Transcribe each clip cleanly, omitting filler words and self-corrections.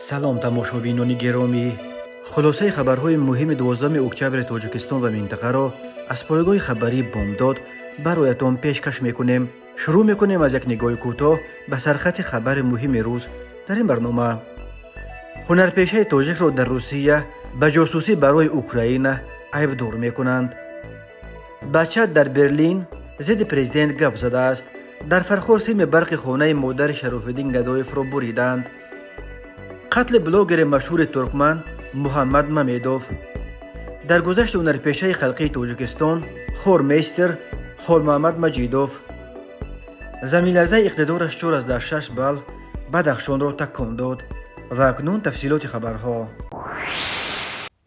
سلام تماشابینان گرامی، خلاصه خبرهای مهم 12 اکتبر تاجیکستان و منطقه را از پایگاه خبری بامداد برایتان پیشکش میکنیم. شروع میکنیم از یک نگاه کوتاه به سرخط خبر مهم روز در این برنامه. هنرپیشه تاجیک را در روسیه به جاسوسی برای اوکراین عیبدار میکنند. بچه در برلین ضد پرزیدنت گپ زده است. در فرخور سیم برق خانه مادر شراف‌الدین گدایف را بریدند. قتل بلاگر مشهور ترکمن محمد ممیدوف. در گذشت هنرپیشه خلقی تاجیکستان خورمیستر خورمحمد مجیدوف زمین لرزه اقتدارش 4.6 بال بدخشان را تکان داد. و اکنون تفصیلات خبرها.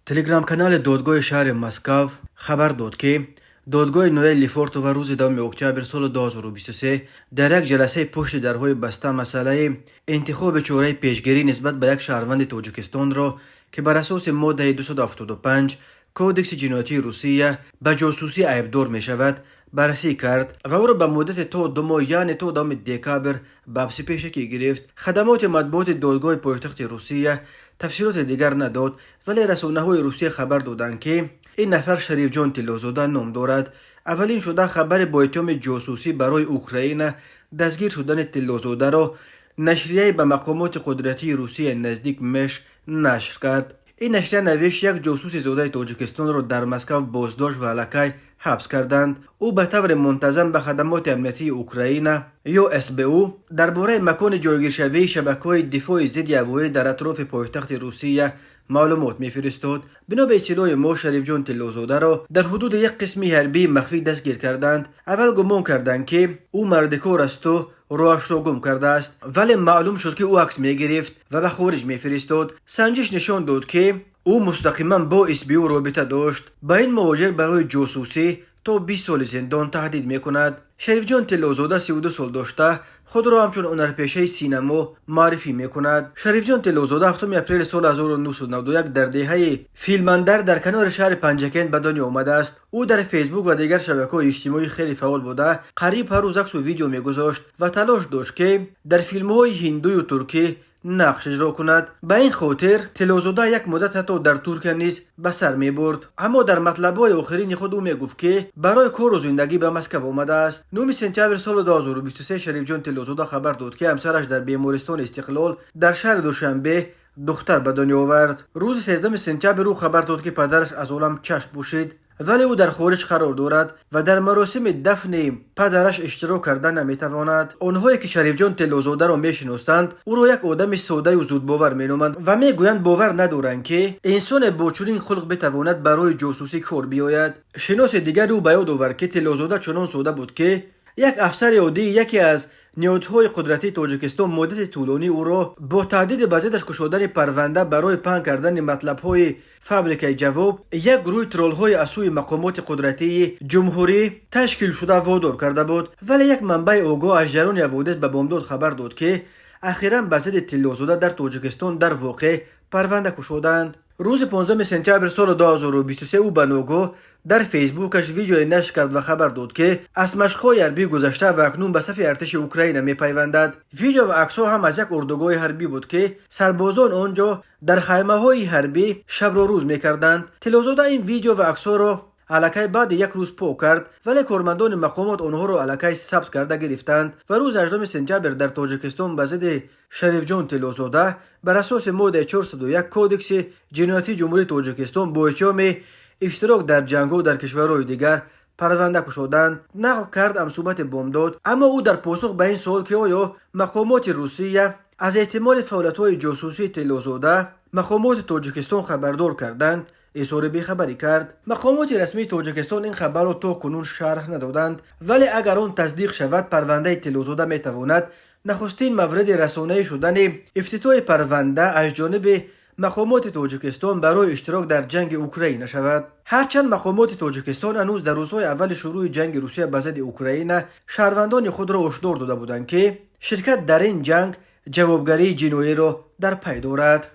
تلگرام کانال دادگاه شهر مسکو خبر داد که دادگاه نویل لیفورتو و روز 2 اکتبر سال 2023 در یک جلسه پشت درهای بسته مسئله انتخاب چاره پیشگیری نسبت به یک شهروند تاجیکستان را که بر اساس ماده 275 کودکس جنایتی روسیه به جاسوسی عیبدار می شود بررسی کرد و او را به مدت تا 2 ماه یعنی تا 2 دکامبر بحث پیشکی گرفت. خدمات مطبوعات دادگاه پایتخت روسیه تفسیرات دیگر نداد، ولی رسانه‌های روسیه خبر دادند که این نفر شریف جان طلازاده نام دارد. اولین شده خبر با اتهام جاسوسی برای اوکراین دستگیر شدن طلازاده را نشریه به مقامات قدرتی روسیه نزدیک مش نشر کرد. این نشریه نوشت یک جاسوس زاده تاجیکستان را در مسکو بازداشت و علیه حبس کردند. او به طور منتظم به خدمات امنیتی اوکراین یا SBU درباره مکان جایگیر شوی شبکه‌های دفاع ضد هوایی در اطراف پایتخت روسیه معلومات می‌فرستاد. بنا به اطلاع ما شریف جان طلازاده را در حدود یک قسم حربی مخفی دستگیر کردند. اول گمان کردند که او مرد کار است و راهش را گم کرده است، ولی معلوم شد که او عکس می‌گرفت و به خارج می‌فرستاد. سنجش نشان داد که او مستقیما با SBU رابطه داشت. با این مهاجر برای جاسوسی تا 20 سال زندان تهدید می‌کند. شریف جان طلازاده 32 سال داشته خود را همچون هنرپیشه سینما معرفی می‌کند. شریف جان طلازاده 7 اپریل سال 1991 در دهه فیلمندر در کنار شهر پنجکند به دنیا آمده است. او در فیسبوک و دیگر شبکه‌های اجتماعی خیلی فعال بوده، قریب هر روز عکس و ویدیو می‌گذاشت و تلاش داشت که در فیلم‌های هندی و ترکی نقش اجرا کند. به این خاطر طلازاده یک مدت حتی در ترکیه نیز به سر می برد، اما در مطلب‌های آخرین خود او می گفت که برای کار و زندگی به مسکو آمده است. 9 سپتامبر سال 2023 شریف جان طلازاده خبر داد که همسرش در بیمارستان استقلال در شهر دوشنبه دختر به دنیا آورد. روز 13 سپتامبر او خبر داد که پدرش از عالم چشم پوشید، ولی او در خارج قرار دارد و در مراسم دفن پدرش اشتراک کردن نمیتواند. آنهایی که شریف جان طلازاده را میشناسند او را یک آدم ساده و زود باور مینامند و میگویند باور ندارند که انسان با چنین خلق بتواند برای جاسوسی کار بیاید. شناس دیگر او به یاد آورد که طلازاده چنان ساده بود که یک افسر عادی یکی از نهادهای قدرتی تاجیکستان مدت طولانی او را با تهدید به ضدش گشودن پرونده برای پهن کردن مطلب‌های فابریکه جواب یک گروه ترول‌های از سوی مقامات قدرتی جمهوری تشکیل شده وادار کرده بود. ولی یک منبع آگاه از جریان حوادث به بامداد خبر داد که اخیراً به ضد طلازاده در تاجیکستان در واقع پرونده گشودند. روز 15 سپتامبر سال 2023 او به ناگاه در فیسبوکش ویدیو نشر کرد و خبر داد که از مشق‌های حربی گذشته و اکنون به صف ارتش اوکراین می‌پیوندد. ویدیو و عکس‌ها هم از یک اردوگاه حربی بود که سربازان آنجا در خیمه‌های حربی شب و روز می‌کردند. طلازاده این ویدیو و عکس‌ها را علاقه بعد یک روز پاک کرد، ولی کارمندان مقامات آنها را علاقه ثبت کرده گرفتند و روز 18 سپتامبر در تاجیکستان به ضد شریف جان طلازاده بر اساس ماده 401 کودکس جنایتی جمهوری تاجیکستان با اتهام اشتراک در جنگ‌ها در کشورهای دیگر پرونده گشودند. نقل کرد صحبت بامداد، اما او در پاسخ به این سوال که آیا مقامات روسیه از احتمال فعالیت‌های جاسوسی طلازاده مقامات تاجیکستان خبردار کردند اظهار بیخبری کرد. مقامات رسمی تاجیکستان این خبر را تا کنون شرح ندادند، ولی اگر آن تصدیق شود پرونده طلازاده میتواند نخستین مورد رسانه‌ای شدن افتتاح پرونده از جانب مقامات تاجیکستان برای اشتراک در جنگ اوکراین شود. هرچند مقامات تاجیکستان هنوز در روزهای اول شروع جنگ روسیه به ضد اوکراین شهروندان خود را هشدار داده بودند که شرکت در این جنگ جوابگری جنایی را در پی دارد.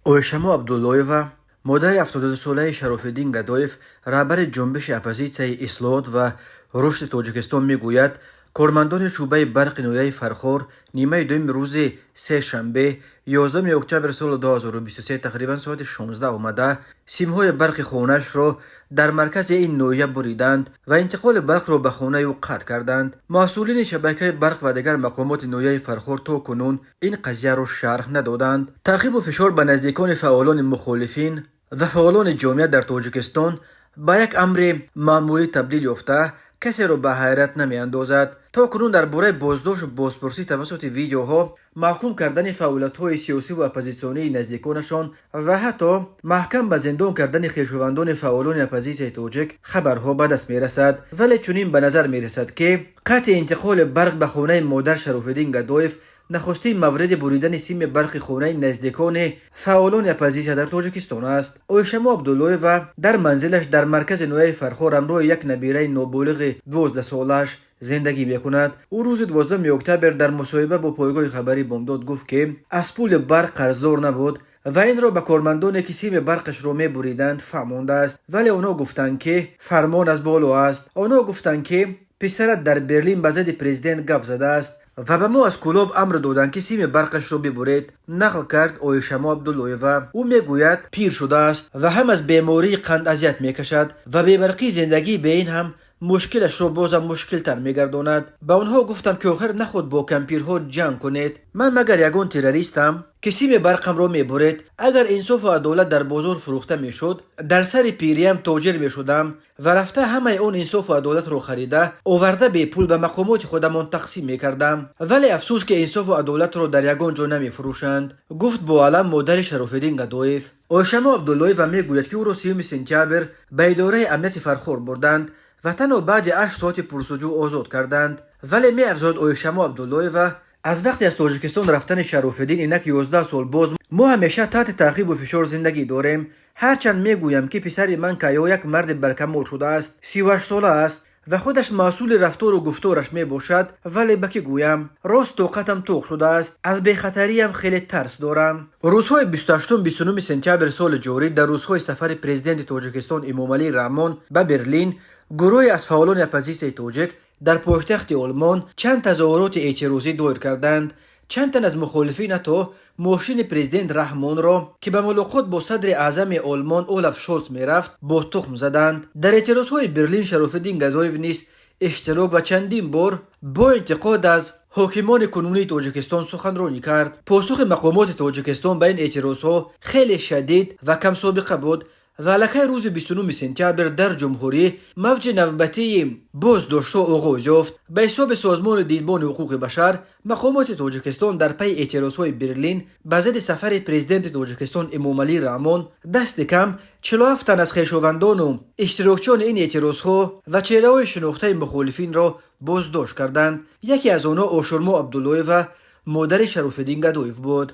اوشما عبداللهیوه مادر 72 ساله شراف‌الدین گدایف رهبر جنبش اپوزیسیای اصلاحات و رشد تاجیکستان میگوید کارمندان شعبه برق نویه فرخار نیمه دوم روز سه شنبه 11 اکتبر سال 2023 تقریبا ساعت 16 آمده سیمهای برق خانه‌اش را در مرکز این نویه بریدند و انتقال برق را به خانه او قطع کردند. مسئولین شبکه برق و دیگر مقامات نویه فرخار تا کنون این قضیه را شرح ندادند. تعقیب و فشار به نزدیکان فعالان مخالفین و فعالان جامعه در تاجیکستان با یک امر معمولی تبدیل یافته کسی را به حیرت نمی اندازد. تا کنون درباره بازداشت و بازپرسی توسط ویدیوها، محکوم کردن فعالیت‌های سیاسی و اپوزیسیونی نزدیکانشان و حتی محکم به زندان کردن خویشاوندان فعالان اپوزیسیون تاجیک خبرها به دست می‌رسد. ولی چنین به نظر می‌رسد که قطع انتقال برق به خانه مادر شراف‌الدین گدایف نخستین مورد بریدن سیم برق خانه نزدیکان فعالان اپوزیسیون در تاجیکستان است. اویشما عبدالله و در منزلش در مرکز نویه فرخار همراه یک نبیره نابالغ 12 سالش زندگی میکند. او روز 12 اکتبر در مصاحبه با پایگاه خبری بامداد گفت که از پول برق قرضدار نبود و این را به کارمندانی که سیم برقش را میبریدند فهمانده است. ولی اونا گفتند که فرمان از بالا است. اونا گفتند که پسرت در برلین به ضد پرزیدنت گپ زده است و به ما از کلاب امر دادند که سیم برقش را ببرید. نقل کرد اویشما عبدالله و او میگوید پیر شده است و هم از بیماری قند اذیت میکشد و بی‌برقی زندگی به این هم مشکلش رو بازم مشکل تر میگرداند. به اونها گفتم که آخر نخود با کمپیرها جنگ کنید. من مگر یگان تروریستم که سیم برقم رو میبرید؟ اگر انصاف و عدالت در بازار فروخته میشد در سر پیریم تاجر میشدم و رفته همه اون انصاف و عدالت رو خریده آورده به پول به مقامات خودمان تقسیم میکردم. ولی افسوس که انصاف و عدالت رو در یگان جا نمیفروشند، گفت با علم مادر شراف‌الدین گدایف. اویشما عبدالله و میگوید که او را 30 سپتامبر به اداره امنیت فرخار بردند و تنها بعد 8 ساعت پرسجو آزاد کردند. ولی می افزود اویشما عبدالله و از وقتی از تاجیکستان رفتن شراف‌الدین اینک 11 سال باز ما همیشه تحت تعقیب و فشار زندگی داریم. هرچند میگویم که پسر من که یک مرد برکمال شده است، 38 ساله است و خودش مسئول رفتار و گفتارش می باشد، ولی بکی گویم راست طاقتم توق شده است. از بی‌خطری هم خیلی ترس دارم. روزهای 28 و 29 سپتامبر سال جاری در روزهای سفر پرزیدنت تاجیکستان امامعلی رحمان به برلین، گروهی از فعالان اپوزیسیون تاجیک در پایتخت آلمان چند تظاهرات اعتراضی دایر کردند. چند تن از مخالفین حتی ماشین پرزیدنت رحمان را که به ملاقات با صدر اعظم آلمان اولاف شولز میرفت با تخم زدند. در اعتراضهای برلین شراف‌الدین گدایف نیز اشتراک و چندین بار با انتقاد از حاکمان کنونی تاجیکستان سخنرانی کرد. پاسخ مقامات تاجیکستان به این اعتراضها خیلی شدید و کم سابقه بود و لکه روز 29 سپتامبر در جمهوری موج نوبتی بازداشت‌ها آغاز یافت. به حساب سازمان دیدبان حقوق بشر، مقامات تاجیکستان در پی اعتراضهای برلین به ضد سفر پرزیدنت تاجیکستان امامعلی رحمان دست کم 47 تن از خویشاوندان و اشتراکچیان این اعتراضها و چهره‌های شناخته مخالفین را بازداشت کردند. یکی از آنها اوشورما عبدالله و مادر شراف‌الدین گدایف بود.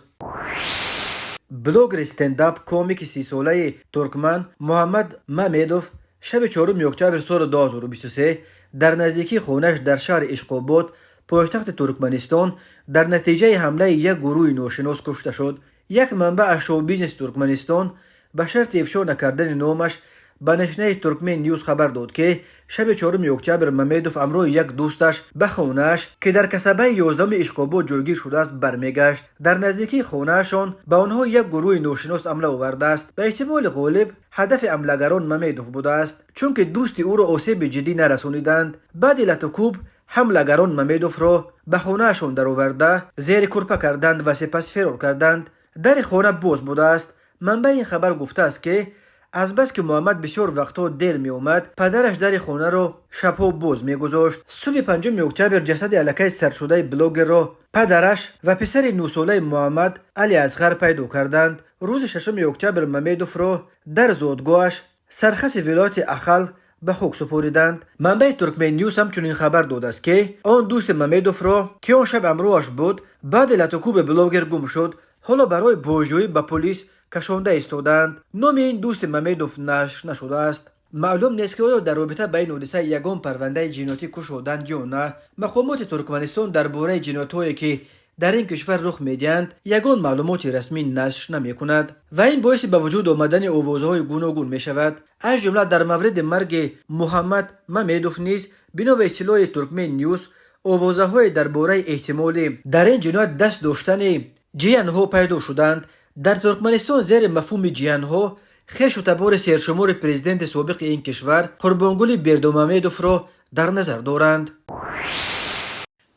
بلوگر استنداپ کمیک 30 ساله ترکمن محمد ممدوف شب 4 اکتبر سال 2023 در نزدیکی خانه‌اش در شهر اشقاباد پایتخت ترکمنستان در نتیجه حمله یک گروه ناشناس کشته شد. یک منبع از شو بیزنس ترکمنستان به شرط افشا نکردن نامش به نشریه ترکمن نیوز خبر داد که شب 4 اکتبر ممدوف همراه یک دوستش به خانه‌اش که در کسبه 11 اشقاباد جایگیر شده است برمیگشت. در نزدیکی خانه‌شان به آنها یک گروه ناشناس حمله آورده است. به احتمال غالب هدف حملگران ممدوف بوده است، چون که دوست او را آسیب جدی نرسانیدند. بعد لطوکوب حملگران ممدوف را به خانه‌شان درآورده زیر کورپه کردند و سپس فرار کردند. در خانه باز بوده است. منبع این خبر گفته است که از بس که محمد بسیار وقتا دیر می اومد، پدرش در خانه را شبها باز می گذاشت. صبح 5 اکتبر جسد الکه سرد شده بلوگر را پدرش و پسر 9 ساله محمد علی اصغر پیدا کردند. روز 6 اکتبر ممدوف را در زادگاهش سرخس ولایت اخل به خاک سپاریدند. منبع ترکمن نیوز همچنین خبر داده است که آن دوست ممدوف را که آن شب همراهش بود بعد لطوکوب بلوگر گم شد. حالا برای بازجویی به پلیس کشانده ایستادند. نام این دوست ممدوف نشر نشده است. معلوم نیست که آیا در رابطه با این حادثه یگان پرونده جنایتی گشودند یا نه. مقامات ترکمنستان درباره جنایت‌هایی که در این کشور رخ می‌دهند یگان معلومات رسمی نشر نمی‌کند و این باعث به وجود آمدن آوازهای گوناگون می‌شود. از جمله در مورد مرگ محمد ممدوف نیز بنا به اطلاع ترکمن نیوز آوازه‌های درباره احتمال در این جنایت دست داشتن جیان‌ها پیدا شدند. در ترکمنستان زیر مفهوم جیان‌ها خویش و تبار سرشمار پرزیدنت سابق این کشور قربانگل بردومامدوف را در نظر دارند.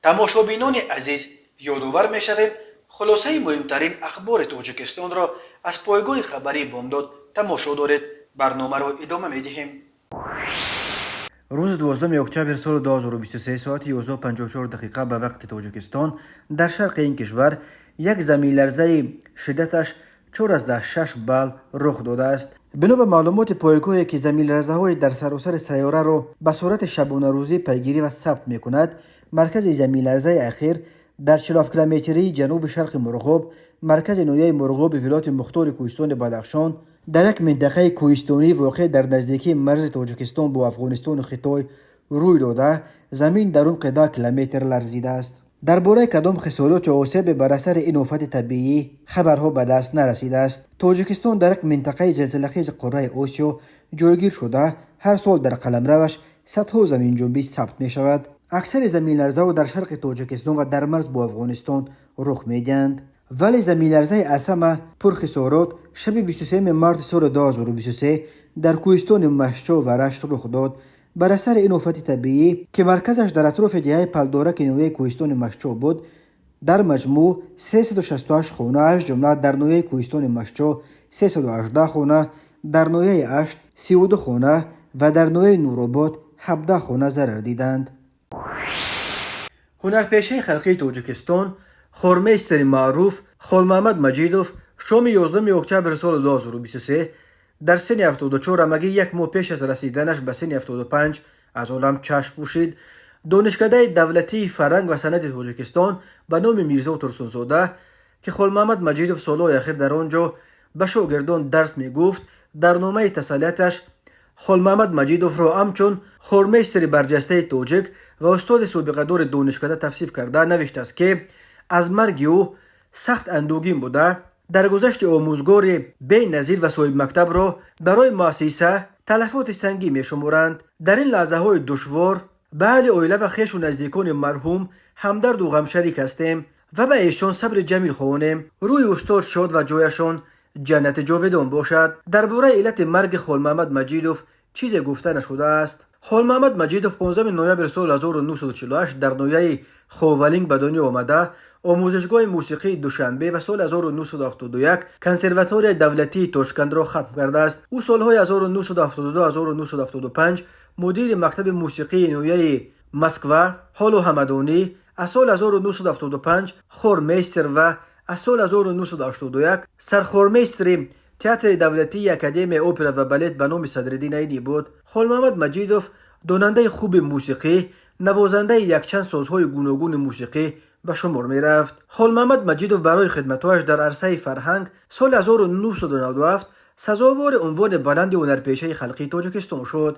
تماشابینان عزیز، یادآور می‌شویم خلاصه مهمترین اخبار تاجیکستان را از پایگاه خبری بامداد تماشا دارید. برنامه را ادامه می‌دهیم. روز 12 اکتبر سال 2023 ساعت 11:54 دقیقه به وقت تاجیکستان در شرق این کشور یک زمین لرزه شدتش 4.6 بال رخ داده است. بنا به معلومات پایگاهی که زمین لرزه‌های در سراسر سیاره را به صورت شبانه روزی پیگیری و ثبت می‌کند، مرکز زمین لرزه اخیر در 40 کیلومتری جنوب شرق مرغاب، مرکز نویه مرغاب ولایت مختار کوهستان بدخشان، در یک منطقه کوهستانی واقع در نزدیکی مرز تاجیکستان با افغانستان و خطای روی داده، زمین در عمق 10 کیلومتر لرزیده است. درباره کدام خسارات یا آسیب بر اثر این آفت طبیعی خبرها به دست نرسیده است. تاجیکستان در یک منطقه زلزله‌خیز قاره آسیا جایگیر شده، هر سال در قلمروش صدها زمین جنبی ثبت می شود. اکثر زمین لرزه‌ها در شرق تاجیکستان و در مرز با افغانستان رخ می‌دهند. ولی زمین لرزه اسم پرخسارات شب 23 مارس سال 2023 در کوهستان مشچا و رشت رخ داد. بر اثر این آفت طبیعی که مرکزش در اطراف دهه پلدارک نویه کوهستان مشچا بود، در مجموع 368 خانه از جمله در نویه کوهستان مشچا 318 خانه، در نویه اشت 32 خانه و در نویه نورآباد 17 خانه ضرر دیدند. هنرپیشه خلقی تاجیکستان خورمیستر معروف خولمحمد مجیدوف شام 11 اکتبر سال 2023 در سن 74 امگی یک ماه پیش از رسیدنش به سن 75 از عالم چشم پوشید. دانشکده دولتی فرهنگ و صنعت تاجیکستان به نام میرزا ترسونزاده که خولمحمد مجیدوف سالهای اخیر در آنجا به شاگردان درس میگفت، در نامه تسلیتش خولمحمد مجیدوف را همچون خورمیستر برجسته تاجیک و استاد سابقه دار دانشکده توصیف کرده نوشته است که از مرگ او سخت اندوهگین بوده. در گذشت آموزگار بی‌نظیر و صاحب مکتب را برای مؤسسه تلفات سنگی می شمارند. در این لحظه های دشوار به اهل عائله و خویش و نزدیکان مرحوم همدرد و غمشریک هستیم و به ایشان صبر جمیل خوانیم. روی استاد شاد و جایشان جنت جاودان باشد. درباره علت مرگ خولمحمد مجیدوف چیزی گفته نشده است. خولمحمد مجیدوف 15 نوامبر سال 1948 در نویه خاولینگ به دنیا آمده. آموزشگاه موسیقی دوشنبه و سال 1971 کنسرواتوار دولتی تاشکند را ختم کرده است. او سالهای 1972-1975 مدیر مکتب موسیقی نویه مسکو هالو همدانی، از سال 1975 خورمیستر و از سال 1981 سرخورمیستر تئاتر دولتی اکادمی اپرا و بالت به نام صدرالدین عینی بود. خولمحمد مجیدوف داننده خوب موسیقی، نوازنده یک چند سازهای گوناگون موسیقی به شمار می رفت. خولمحمد مجیدوف برای خدمت‌هایش در عرصه فرهنگ سال 1997 سزاوار عنوان بلند هنرپیشه خلقی تاجیکستان شد.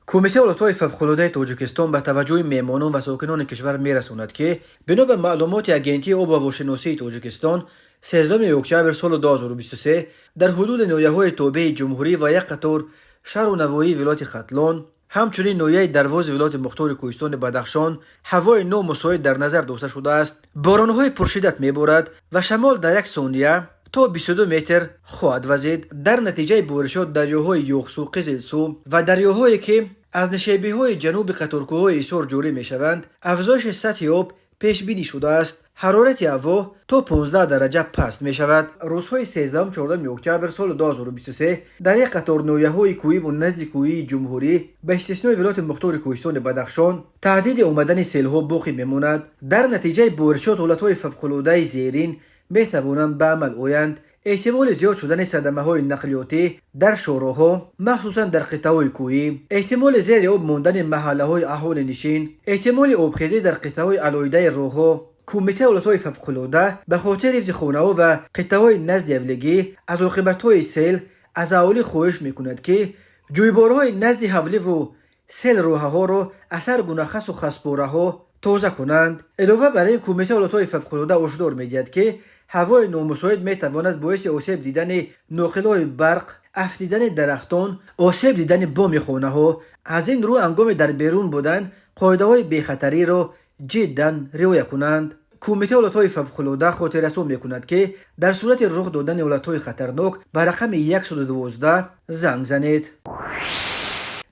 کمیته حالتهای فوق‌العاده تاجیکستان به توجه میهمانان و ساکنان کشور میرساند که بنا به معلومات اگنتی آب و هواشناسی تاجیکستان 13 اکتبر سال 2023 در حدود نویه‌های تابع جمهوری و یک قطار شهر و نواحی ولایت ختلان، همچنین نویه درواز ولایت مختار کوهستان بدخشان هوای نامساعد در نظر داشته شده است. باران‌های پرشدت میبارد و شمال در یک ثانیه تا 22 متر خواهد وزید. در نتیجه بارشات دریاهای یوخسو، قزلسو و دریاهایی که از نشیبه‌های جنوب قطارکوه‌های ایسار جاری میشوند افزایش سطح آب پیش بینی شده است. حرارت هوا تا 15 درجه پست می شود. روزهای 13-14 اکتبر سال 2023 در یک قطار نویه‌های کوهی و نزد کوهی جمهوری به استثنای ولایت مختار کوهستان بدخشان تهدید آمدن سیل‌ها باقی میماند. در نتیجه بارشات حالتهای فوق‌العاده زیرین می توانند به عمل آیند. احتمال زیاد شدن صدمه‌های نقلیاتی در شوراها مخصوصا در قطعه‌های کوهی، احتمال زیر آب ماندن محله‌های اهالی نشین، احتمال آبخیزی در قطعه‌های علایده راه‌ها. کمیته حالتهای فوق‌العاده به خاطر حفظ خانه‌ها و قطعه‌های نزد اولگی از عاقبت‌های سیل از اهالی خواهش می‌کند که جویبارهای نزد حوله و سیل راه‌ها را از هر گونه خس و خسپاره‌ها تازه کنند. علاوه بر این کمیته حالتهای فوق‌العاده هشدار می‌دهد که هوای نامساعد می‌تواند باعث آسیب دیدن ناقل‌های برق، افتیدن درختان، آسیب دیدن بام خانه‌ها. از این رو هنگام در بیرون بودن قاعده‌های بی‌خطری را جدا رعایت کنند. کمیته حالت‌های فوق‌العاده خاطررسانی می‌کند که در صورت رخ دادن حالت‌های خطرناک به رقم 112 زنگ زنید.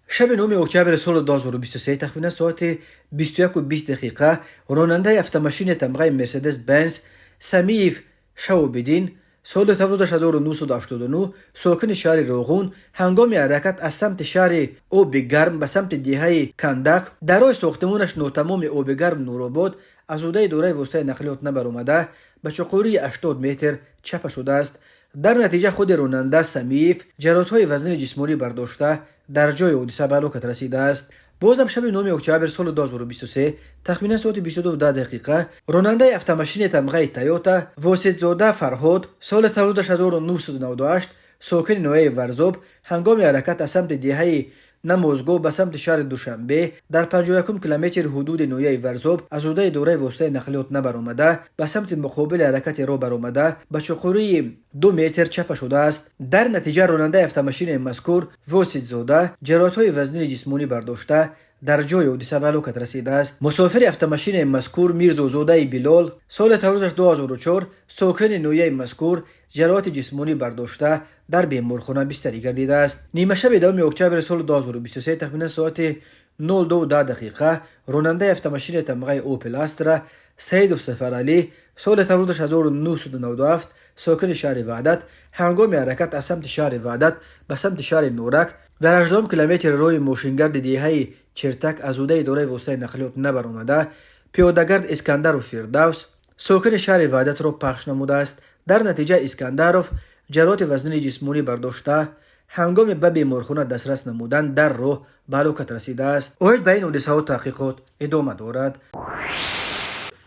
شب 9 اکتبر سال 2023 تقریبا ساعت 21:20 راننده автомашин تمغه مرسدس بنز سمیف شوبدین سال تولد 1989 ساکن شهر روغون هنگام حرکت از سمت شهر آب گرم به سمت دهه کندک در راه ساختمانش ناتمام آب گرم نورآباد از عهده اداره واسطه نقلیات نبرآمده به چقوری 80 متر چپ شده است. در نتیجه خود راننده سمیف جراحت‌های وزن جسمانی برداشته در جای حادثه به هلاکت رسیده است. بازم شب 9 اکتبر سال 2023 تقریبا ساعت 22:10 راننده автомашин تمغه تویوتا واسطزاده فرهاد سال تولدش 1998 ساکن نوحه ورزاب هنگام حرکت از سمت دهه نمازگاه به سمت شهر دوشنبه در 51 کیلومتر حدود نوحه ورزاب از عهده اداره واسطه نقلیات نبرآمده به سمت مقابل حرکت را برآمده به چقوری 2 متر چپ شده است. در نتیجه راننده автомашин مذکور واسطزاده جراحت‌های وزنی جسمانی برداشته در جای حادثه به هلاکت رسیده است. مسافر автомашин مذکور میرزازاده بلال سال تولدش 2004 ساکن نوحه مذکور جراحت جسمانی برداشته در بیمارخانه بستری گردیده است. نیمه شب 10 اکتبر سال 2023 تقریبا ساعت 02:10 راننده автомашин تمغه اوپل استرا سید سفرعلی سال تولدش 1997 ساکن شهر وحدت هنگام حرکت از سمت شهر وحدت به سمت شهر نورک در 18 کیلومتر راه ماشینگرد دهه چرتک از عهده اداره واسطه نقلیات نبرآمده پیادهگرد اسکندر و فردوس ساکن شهر وحدت را پخش نموده است. در نتیجه اسکندروف جراحت وزنی جسمانی برداشته هنگام به بیمارخانه دسترس نمودن در راه به هلاکت رسیده است. اوید به این حادثه و تحقیقات ادامه دارد.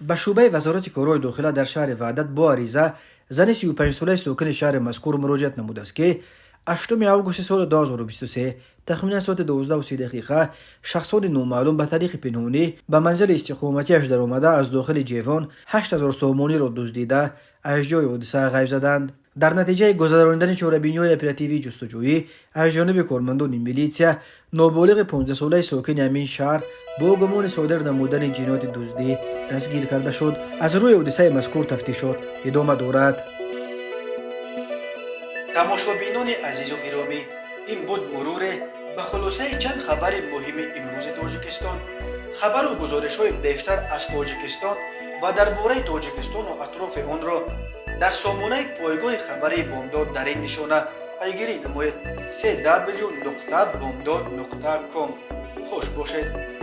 به شعبه وزارت کارهای داخله در شهر وحدت با عریضه زن 35 ساله ساکن شهر مذکور مراجعت نموده است که 8 آگوست سال 2023 تقریبا ساعت 12:30 شخصان نامعلوم به طریق پنهانی به منزل استقامتیش در آمده از داخل جیوان 8000 سومانی را دزدیده از جای حادثه غیب زدند. در نتیجه گذراندن چاره‌بینی‌های اپراتیوی جستجویی از جانب کارمندان میلیسیا نابالغ 15 ساله ساکن همین شهر با گمان صادر نمودن جنایت دزدی دستگیر کرده شد. از روی حادثه مذکور تفتیشات ادامه دارد. تماشابینان عزیز و گرامی، این بود مرور به خلاصه چند خبر مهم امروز تاجیکستان. خبر و گزارش‌های بیشتر از تاجیکستان و درباره تاجیکستان و اطراف آن را در سامانه پایگاه خبری بامداد در این نشانه پیگیری نمایید: www.bomdad.com. خوش باشید.